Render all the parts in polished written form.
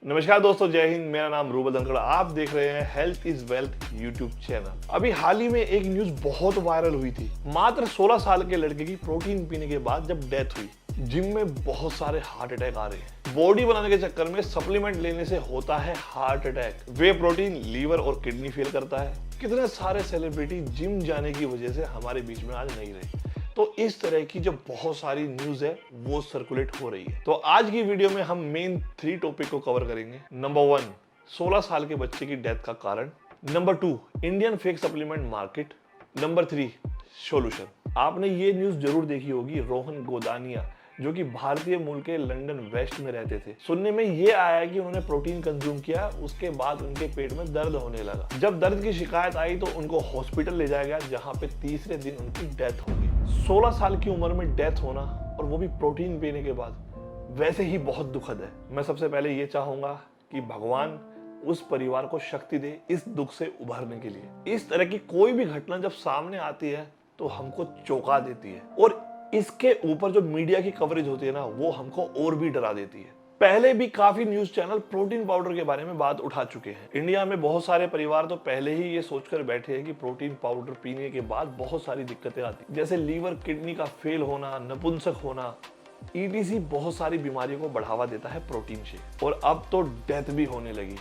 नमस्कार दोस्तों, जय हिंद। मेरा नाम रूबल धनखड़। आप देख रहे हैं health is wealth YouTube channel. अभी हाल ही में एक न्यूज बहुत वायरल हुई थी। मात्र 16 साल के लड़के की प्रोटीन पीने के बाद जब डेथ हुई। जिम में बहुत सारे हार्ट अटैक आ रहे हैं। बॉडी बनाने के चक्कर में सप्लीमेंट लेने से होता है हार्ट अटैक। वे प्रोटीन लीवर और किडनी फेल करता है। कितने सारे सेलिब्रिटी जिम जाने की वजह से हमारे बीच में आज नहीं रहे। तो इस तरह की जो बहुत सारी न्यूज है वो सर्कुलेट हो रही है। तो आज की वीडियो में हम मेन 3 टॉपिक को कवर करेंगे। नंबर 1, 16 साल के बच्चे की डेथ का कारण। Number 2, Indian fake supplement market. Number 3, solution. आपने ये न्यूज जरूर देखी होगी। रोहन गोदानिया जो कि भारतीय मूल के लंदन वेस्ट में रहते थे, सुनने में ये आया कि उन्होंने प्रोटीन कंज्यूम किया, उसके बाद उनके पेट में दर्द होने लगा। जब दर्द की शिकायत आई तो उनको हॉस्पिटल ले जाया गया, जहां पे तीसरे दिन उनकी डेथ हो गई। 16 साल की उम्र में डेथ होना, और वो भी प्रोटीन पीने के बाद, वैसे ही बहुत दुखद है। मैं सबसे पहले ये चाहूंगा कि भगवान उस परिवार को शक्ति दे इस दुख से उभरने के लिए। इस तरह की कोई भी घटना जब सामने आती है तो हमको चौंका देती है, और इसके ऊपर जो मीडिया की कवरेज होती है ना, वो हमको और भी डरा देती है। पहले भी काफी न्यूज चैनल प्रोटीन पाउडर के बारे में बात उठा चुके हैं। इंडिया में बहुत सारे परिवार तो पहले ही ये सोचकर बैठे हैं कि प्रोटीन पाउडर पीने के बाद बहुत सारी दिक्कतें आती, जैसे लीवर किडनी का फेल होना, नपुंसक होना, ईटीसी। बहुत सारी बीमारियों को बढ़ावा देता है प्रोटीन शेक। और अब तो डेथ भी होने लगी।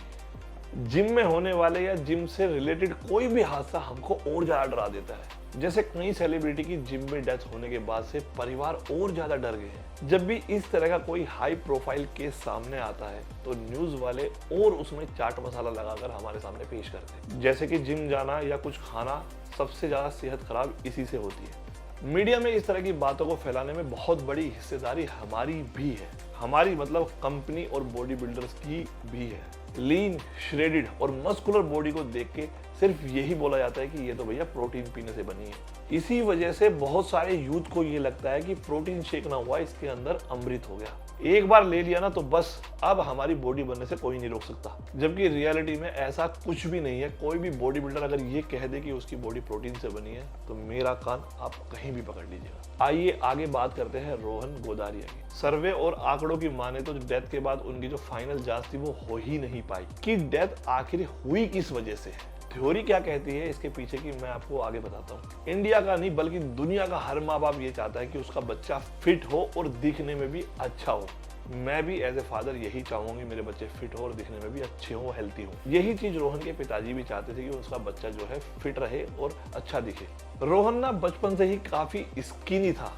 जिम में होने वाले या जिम से रिलेटेड कोई भी हादसा हमको और ज्यादा डरा देता है। जैसे कई सेलिब्रिटी की जिम में डेथ होने के बाद से परिवार और ज्यादा डर गए हैं। जब भी इस तरह का कोई हाई प्रोफाइल केस सामने आता है तो न्यूज वाले और उसमें चाट मसाला लगाकर हमारे सामने पेश करते हैं, जैसे कि जिम जाना या कुछ खाना। सबसे ज्यादा सेहत खराब इसी से होती है। मीडिया में इस तरह की बातों को फैलाने में बहुत बड़ी हिस्सेदारी हमारी भी है। हमारी मतलब कंपनी और बॉडी बिल्डर्स की भी है। लीन, श्रेडिड और मस्कुलर बॉडी को देख के सिर्फ यही बोला जाता है कि ये तो भैया प्रोटीन पीने से बनी है। इसी वजह से बहुत सारे यूथ को ये लगता है कि प्रोटीन शेक ना हुआ, इसके अंदर अमृत हो गया। एक बार ले लिया ना तो बस अब हमारी बॉडी बनने से कोई नहीं रोक सकता। जबकि रियलिटी में ऐसा कुछ भी नहीं है। कोई भी बॉडी बिल्डर अगर ये कह दे कि उसकी बॉडी प्रोटीन से बनी है तो मेरा कान आप कहीं भी पकड़ लीजिएगा। आइए आगे बात करते हैं रोहन गोदारिया की। सर्वे और आंकड़ों की माने तो डेथ के बाद उनकी जो फाइनल जांच थी वो हो ही नहीं पाई कि डेथ आखिर हुई किस वजह से है। थ्योरी क्या कहती है इसके पीछे की मैं आपको आगे बताता हूँ। इंडिया का नहीं बल्कि दुनिया का हर माँ बाप ये चाहता है कि उसका बच्चा फिट हो और दिखने में भी अच्छा हो। मैं भी एज ए फादर यही चाहूंगी मेरे बच्चे फिट हो और दिखने में भी अच्छे हो, हेल्थी हो। यही चीज रोहन के पिताजी भी चाहते थे कि उसका बच्चा जो है फिट रहे और अच्छा दिखे। रोहन ना बचपन से ही काफी स्किनी था।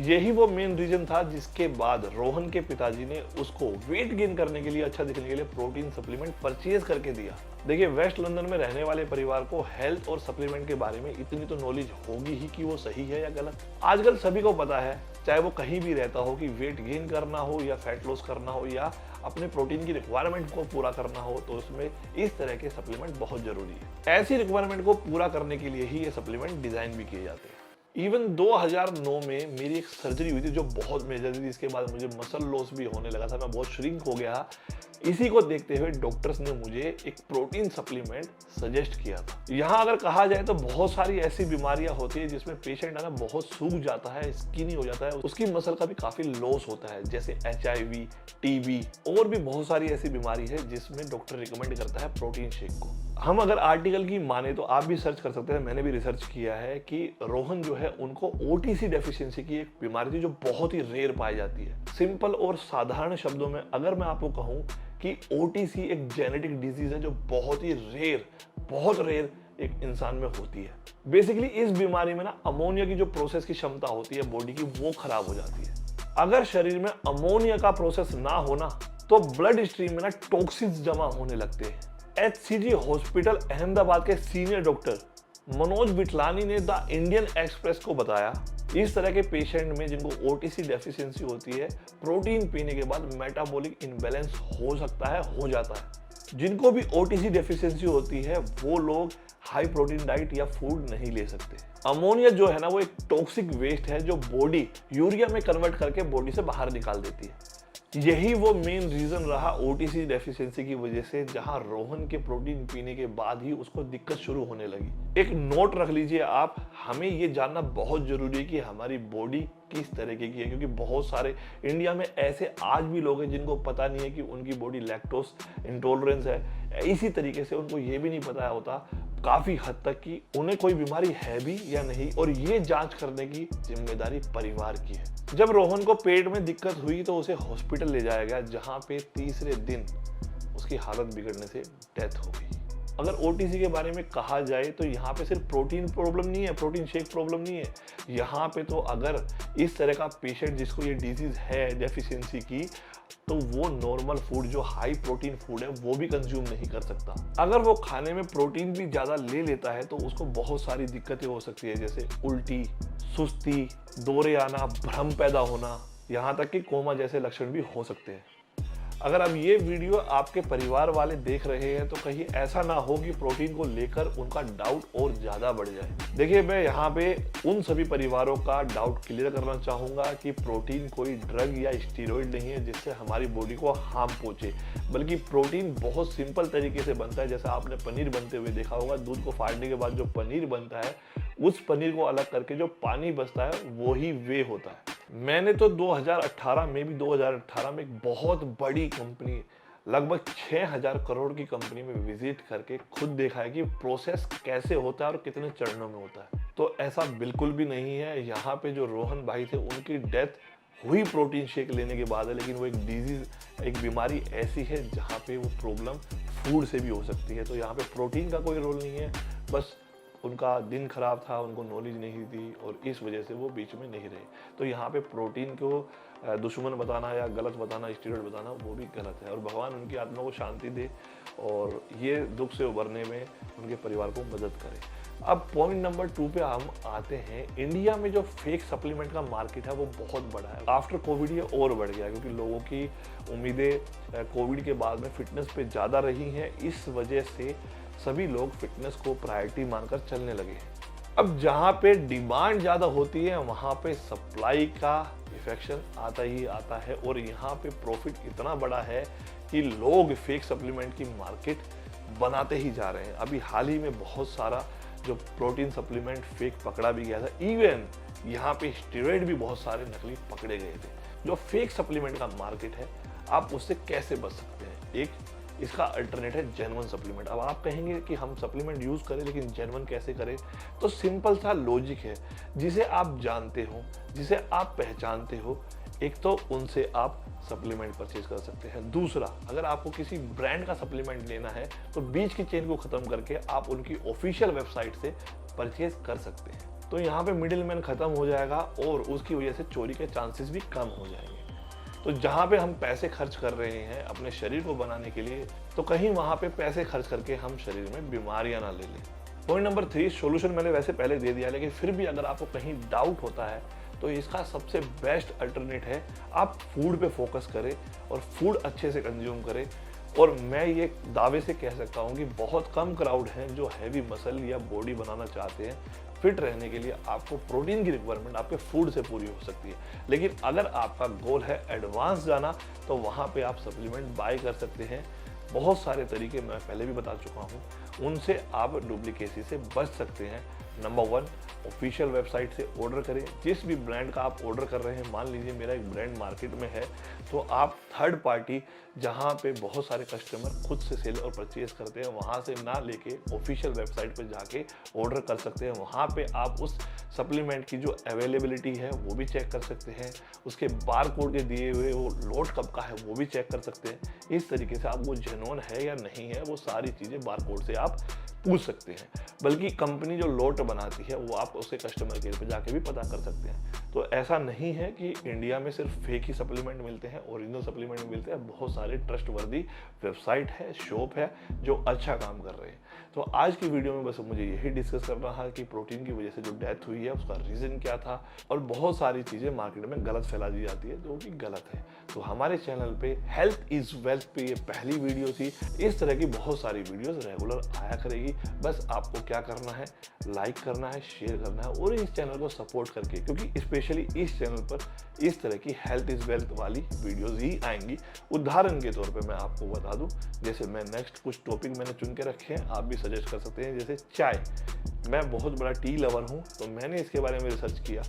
यही वो मेन रीजन था जिसके बाद रोहन के पिताजी ने उसको वेट गेन करने के लिए, अच्छा दिखने के लिए प्रोटीन सप्लीमेंट परचेज करके दिया। देखिए, वेस्ट लंदन में रहने वाले परिवार को हेल्थ और सप्लीमेंट के बारे में इतनी तो नॉलेज होगी ही कि वो सही है या गलत। आजकल सभी को पता है, चाहे वो कहीं भी रहता हो, कि वेट गेन करना हो या फैट लॉस करना हो या अपने प्रोटीन की रिक्वायरमेंट को पूरा करना हो तो उसमें इस तरह के सप्लीमेंट बहुत जरूरी है। ऐसी रिक्वायरमेंट को पूरा करने के लिए ही ये सप्लीमेंट डिजाइन भी किए जाते हैं। इवन 2009 में मेरी एक सर्जरी हुई थी जो बहुत मेजर थी। इसके बाद मुझे मसल लॉस भी होने लगा था, मैं बहुत श्रिंक हो गया। इसी को देखते हुए डॉक्टर्स ने मुझे एक प्रोटीन सप्लीमेंट सजेस्ट किया था। यहाँ अगर कहा जाए तो बहुत सारी ऐसी बीमारियां होती है जिसमें पेशेंट है ना बहुत सूख जाता है, स्किनी हो जाता है, उसकी मसल का भी काफी लॉस होता है, जैसे HIV, TB और भी बहुत सारी ऐसी बीमारी है जिसमें डॉक्टर रिकमेंड करता है प्रोटीन शेक को। हम अगर आर्टिकल की माने तो आप भी सर्च कर सकते हैं, मैंने भी रिसर्च किया है कि रोहन जो है उनको OTC डेफिशिएंसी की एक बीमारी थी जो बहुत ही रेयर पाई जाती है। सिंपल और साधारण शब्दों में अगर मैं आपको कहूं कि OTC एक जेनेटिक डिजीज है जो बहुत ही रेयर, बहुत रेयर एक इंसान में होती है। बेसिकली इस बीमारी में ना अमोनिया की जो प्रोसेस की क्षमता होती है बॉडी की, वो खराब हो जाती है। अगर शरीर में अमोनिया का प्रोसेस ना होना तो ब्लड स्ट्रीम में ना टॉक्सिन्स जमा होने लगते हैं। HCG हॉस्पिटल अहमदाबाद के सीनियर डॉक्टर मनोज बिटलानी ने द इंडियन एक्सप्रेस को बताया, इस तरह के पेशेंट में जिनको OTC डेफिशिएंसी होती है, प्रोटीन पीने के बाद मेटाबॉलिक इनबैलेंस हो सकता है, हो जाता है। जिनको भी OTC डेफिशिएंसी होती है वो लोग हाई प्रोटीन डाइट या फूड नहीं ले सकते। अमोनिया जो है ना वो एक टॉक्सिक वेस्ट है जो बॉडी यूरिया में कन्वर्ट करके बॉडी से बाहर निकाल देती है। यही वो मेन रीजन रहा ओटीसी डेफिशिएंसी की वजह से, जहां रोहन के प्रोटीन पीने के बाद ही उसको दिक्कत शुरू होने लगी। एक नोट रख लीजिए आप, हमें ये जानना बहुत जरूरी है कि हमारी बॉडी किस तरीके की है, क्योंकि बहुत सारे इंडिया में ऐसे आज भी लोग हैं जिनको पता नहीं है कि उनकी बॉडी लैक्टोज इंटॉलरेंस है। इसी तरीके से उनको ये भी नहीं पता होता काफी हद तक कि उन्हें कोई बीमारी है भी या नहीं, और ये जांच करने की जिम्मेदारी परिवार की है। जब रोहन को पेट में दिक्कत हुई तो उसे हॉस्पिटल ले जाया गया, जहां पे तीसरे दिन उसकी हालत बिगड़ने से डेथ हो गई। अगर ओटीसी के बारे में कहा जाए तो यहाँ पे सिर्फ प्रोटीन प्रॉब्लम नहीं है, प्रोटीन शेक प्रॉब्लम नहीं है, यहाँ पे तो अगर इस तरह का पेशेंट जिसको ये डिजीज है डेफिशिएंसी की, तो वो नॉर्मल फूड जो हाई प्रोटीन फूड है वो भी कंज्यूम नहीं कर सकता। अगर वो खाने में प्रोटीन भी ज्यादा ले लेता है तो उसको बहुत सारी दिक्कतें हो सकती है, जैसे उल्टी, सुस्ती, दौरे आना, भ्रम पैदा होना, यहाँ तक कि कोमा जैसे लक्षण भी हो सकते हैं। अगर अब ये वीडियो आपके परिवार वाले देख रहे हैं तो कहीं ऐसा ना हो कि प्रोटीन को लेकर उनका डाउट और ज़्यादा बढ़ जाए। देखिए, मैं यहाँ पे उन सभी परिवारों का डाउट क्लियर करना चाहूँगा कि प्रोटीन कोई ड्रग या स्टीरॉयड नहीं है जिससे हमारी बॉडी को हार्म पहुँचे, बल्कि प्रोटीन बहुत सिंपल तरीके से बनता है। जैसे आपने पनीर बनते हुए देखा होगा, दूध को फाड़ने के बाद जो पनीर बनता है, उस पनीर को अलग करके जो पानी बचता है वो ही वे होता है। मैंने तो 2018 में एक बहुत बड़ी कंपनी, लगभग 6000 करोड़ की कंपनी में विजिट करके खुद देखा है कि प्रोसेस कैसे होता है और कितने चरणों में होता है। तो ऐसा बिल्कुल भी नहीं है। यहाँ पे जो रोहन भाई थे उनकी डेथ हुई प्रोटीन शेक लेने के बाद है, लेकिन वो एक डिजीज, एक बीमारी ऐसी है जहाँ पे वो प्रॉब्लम फूड से भी हो सकती है। तो यहाँ पे प्रोटीन का कोई रोल नहीं है, बस उनका दिन खराब था, उनको नॉलेज नहीं थी और इस वजह से वो बीच में नहीं रहे। तो यहाँ पे प्रोटीन को दुश्मन बताना या गलत बताना, स्टीरॉयड बताना, वो भी गलत है। और भगवान उनकी आत्मा को शांति दे और ये दुख से उभरने में उनके परिवार को मदद करे। अब पॉइंट नंबर 2 पे हम आते हैं। इंडिया में जो फेक सप्लीमेंट का मार्केट है वो बहुत बड़ा है। आफ्टर कोविड ये और बढ़ गया, क्योंकि लोगों की उम्मीदें कोविड के बाद में फिटनेस पे ज़्यादा रही हैं। इस वजह से सभी लोग फिटनेस को प्रायोरिटी मानकर चलने लगे हैं। अब जहाँ पे डिमांड ज़्यादा होती है वहाँ पे सप्लाई का इफेक्शन आता ही आता है, और यहाँ पे प्रॉफिट इतना बड़ा है कि लोग फेक सप्लीमेंट की मार्केट बनाते ही जा रहे हैं। अभी हाल ही में बहुत सारा जो प्रोटीन सप्लीमेंट फेक पकड़ा भी गया था। इवन यहाँ पे स्टेरॉइड भी बहुत सारे नकली पकड़े गए थे। जो फेक सप्लीमेंट का मार्केट है, आप उससे कैसे बच सकते हैं? एक इसका अल्टरनेट है जेन्युइन सप्लीमेंट। अब आप कहेंगे कि हम सप्लीमेंट यूज करें, लेकिन जेन्युइन कैसे करें? तो सिंपल सा लॉजिक है, जिसे आप जानते हो, जिसे आप पहचानते हो, एक तो उनसे आप सप्लीमेंट परचेज कर सकते हैं। दूसरा, अगर आपको किसी ब्रांड का सप्लीमेंट लेना है तो बीच की चेन को खत्म करके आप उनकी ऑफिशियल वेबसाइट से परचेज कर सकते हैं। तो यहाँ पे मिडिल मैन खत्म हो जाएगा और उसकी वजह से चोरी के चांसेस भी कम हो जाएंगे। तो जहाँ पे हम पैसे खर्च कर रहे हैं अपने शरीर को बनाने के लिए, तो कहीं वहाँ पे पैसे खर्च करके हम शरीर में बीमारियां ना ले लें। पॉइंट नंबर 3, सॉल्यूशन मैंने वैसे पहले दे दिया, लेकिन फिर भी अगर आपको कहीं डाउट होता है तो इसका सबसे बेस्ट अल्टरनेट है आप फूड पे फोकस करें और फूड अच्छे से कंज्यूम करें। और मैं ये दावे से कह सकता हूँ कि बहुत कम क्राउड हैं जो हैवी मसल या बॉडी बनाना चाहते हैं। फिट रहने के लिए आपको प्रोटीन की रिक्वायरमेंट आपके फूड से पूरी हो सकती है, लेकिन अगर आपका गोल है एडवांस जाना तो वहाँ पे आप सप्लीमेंट बाय कर सकते हैं। बहुत सारे तरीके मैं पहले भी बता चुका हूँ, उनसे आप डुप्लीकेसी से बच सकते हैं। नंबर 1, ऑफिशियल वेबसाइट से ऑर्डर करें। जिस भी ब्रांड का आप ऑर्डर कर रहे हैं, मान लीजिए मेरा एक ब्रांड मार्केट में है, तो आप थर्ड पार्टी जहां पे बहुत सारे कस्टमर खुद से सेल और परचेज करते हैं, वहां से ना लेके ऑफिशियल वेबसाइट पे जाके ऑर्डर कर सकते हैं। वहां पे आप उस सप्लीमेंट की जो अवेलेबिलिटी है वो भी चेक कर सकते हैं, उसके बार कोड के दिए हुए वो लोड कब का है वो भी चेक कर सकते हैं। इस तरीके से आप वो जेन्युइन है या नहीं है वो सारी चीज़ें बार कोड से आप पूछ सकते हैं। बल्कि कंपनी जो लोट बनाती है वो आप उसके कस्टमर केयर पे जाके भी पता कर सकते हैं। तो ऐसा नहीं है कि इंडिया में सिर्फ फेक ही सप्लीमेंट मिलते हैं, ओरिजिनल सप्लीमेंट मिलते हैं। बहुत सारे ट्रस्टवर्दी वेबसाइट है, शॉप है जो अच्छा काम कर रहे हैं। तो आज की वीडियो में बस मुझे यही डिस्कस करना है कि प्रोटीन की वजह से जो डेथ हुई है उसका रीज़न क्या था, और बहुत सारी चीज़ें मार्केट में गलत फैला दी जाती है जो कि गलत है। तो हमारे चैनल पे हेल्थ इज़ वेल्थ पे ये पहली वीडियो थी। इस तरह की बहुत सारी वीडियोस रेगुलर आया करेगी। बस आपको क्या करना है, लाइक करना है, शेयर करना है और इस चैनल को सपोर्ट करके, क्योंकि स्पेशली इस चैनल पर इस तरह की हेल्थ इज वेल्थ वाली वीडियोस ही आएंगी। उदाहरण के तौर पे मैं आपको बता दूं, जैसे मैं नेक्स्ट कुछ टॉपिक मैंने चुन के रखे हैं, आप भी सजेस्ट कर सकते हैं। जैसे चाय, मैं बहुत बड़ा टी लवर हूँ, तो मैंने इसके बारे में रिसर्च किया,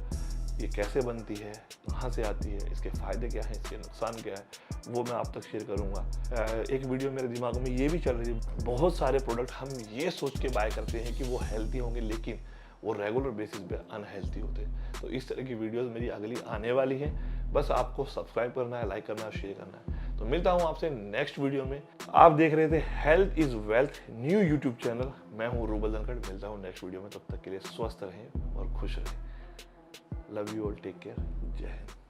ये कैसे बनती है, कहाँ से आती है, इसके फ़ायदे क्या हैं, इसके नुकसान क्या है, वो मैं आप तक शेयर करूँगा। एक वीडियो मेरे दिमाग में ये भी चल रही है, बहुत सारे प्रोडक्ट हम ये सोच के बाय करते हैं कि वो हेल्थी होंगे, लेकिन वो रेगुलर बेसिस पे अनहेल्थी होते हैं। तो इस तरह की वीडियोस मेरी अगली आने वाली हैं, बस आपको सब्सक्राइब करना है, लाइक करना है, शेयर करना है। तो मिलता हूँ आपसे नेक्स्ट वीडियो में। आप देख रहे थे health is wealth new YouTube channel. मैं हूँ रूबल धनखड़, मिलता हूँ नेक्स्ट वीडियो में। तब तक के लिए स्वस्थ रहें और खुश रहें। Love you all, take care, जय हिंद।